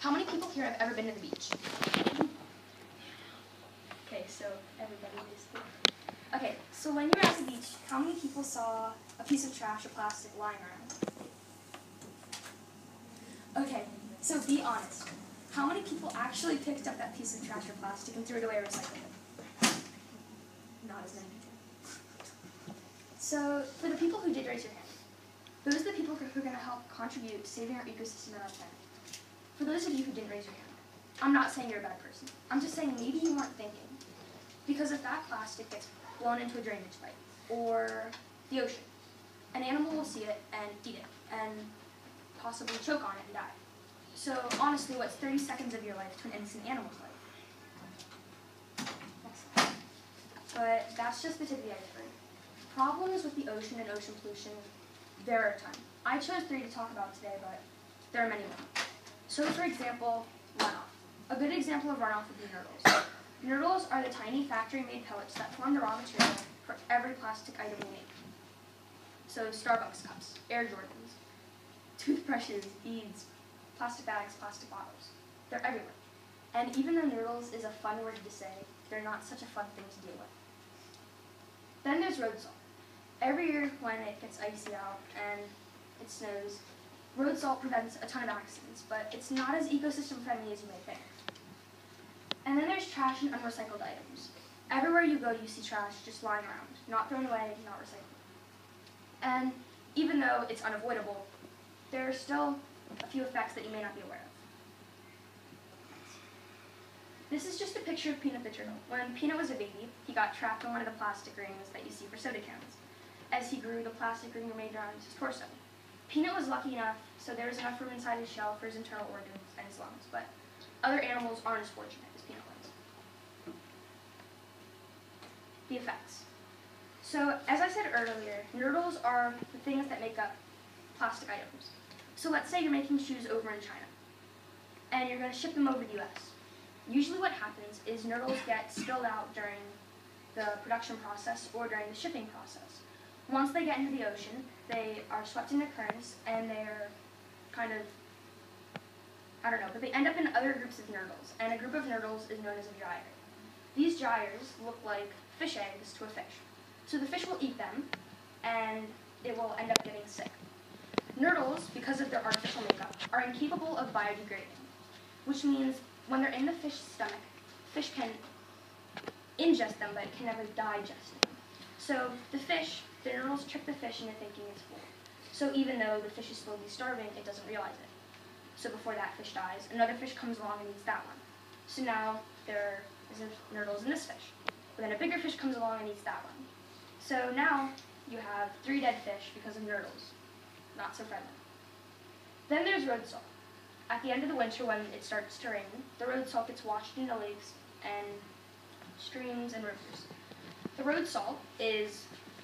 How many people here have ever been to the beach? Okay, so everybody basically. Okay, so when you were at the beach, how many people saw a piece of trash or plastic lying around? Okay, so be honest. How many people actually picked up that piece of trash or plastic and threw it away or recycled it? Not as many people. So, for the people who did raise your hand, those are the people who are going to help contribute to saving our ecosystem and our planet. For those of you who didn't raise your hand, I'm not saying you're a bad person. I'm just saying maybe you weren't thinking. Because if that plastic gets blown into a drainage pipe or the ocean, an animal will see it and eat it and possibly choke on it and die. So honestly, what's 30 seconds of your life to an innocent animal's life? But that's just the tip of the iceberg. Problems with the ocean and ocean pollution, there are a ton. I chose 3 to talk about today, but there are many more. So for example, runoff. A good example of runoff would be nurdles. Nurdles are the tiny factory-made pellets that form the raw material for every plastic item we make. So Starbucks cups, Air Jordans, toothbrushes, beads, plastic bags, plastic bottles. They're everywhere. And even though nurdles is a fun word to say, they're not such a fun thing to deal with. Then there's road salt. Every year when it gets icy out and it snows, road salt prevents a ton of accidents, but it's not as ecosystem friendly as you may think. And then there's trash and unrecycled items. Everywhere you go, you see trash just lying around, not thrown away, not recycled. And even though it's unavoidable, there are still a few effects that you may not be aware of. This is just a picture of Peanut the turtle. When Peanut was a baby, he got trapped in one of the plastic rings that you see for soda cans. As he grew, the plastic ring remained around his torso. Peanut was lucky enough, so there was enough room inside his shell for his internal organs and his lungs, but other animals aren't as fortunate as Peanut was. The effects. So, as I said earlier, nurdles are the things that make up plastic items. So let's say you're making shoes over in China, and you're going to ship them over to the US. Usually what happens is nurdles get spilled out during the production process or during the shipping process. Once they get into the ocean, they are swept into currents, and they're kind of, I don't know, but they end up in other groups of nurdles, and a group of nurdles is known as a gyre. These gyres look like fish eggs to a fish. So the fish will eat them, and it will end up getting sick. Nurdles, because of their artificial makeup, are incapable of biodegrading, which means when they're in the fish's stomach, fish can ingest them, but it can never digest them. So the nurdles trick the fish into thinking it's full. So even though the fish is slowly starving, it doesn't realize it. So before that fish dies, another fish comes along and eats that one. So now there is nurdles in this fish. But then a bigger fish comes along and eats that one. So now you have 3 dead fish because of nurdles. Not so friendly. Then there's road salt. At the end of the winter when it starts to rain, the road salt gets washed into lakes and streams and rivers. The road salt is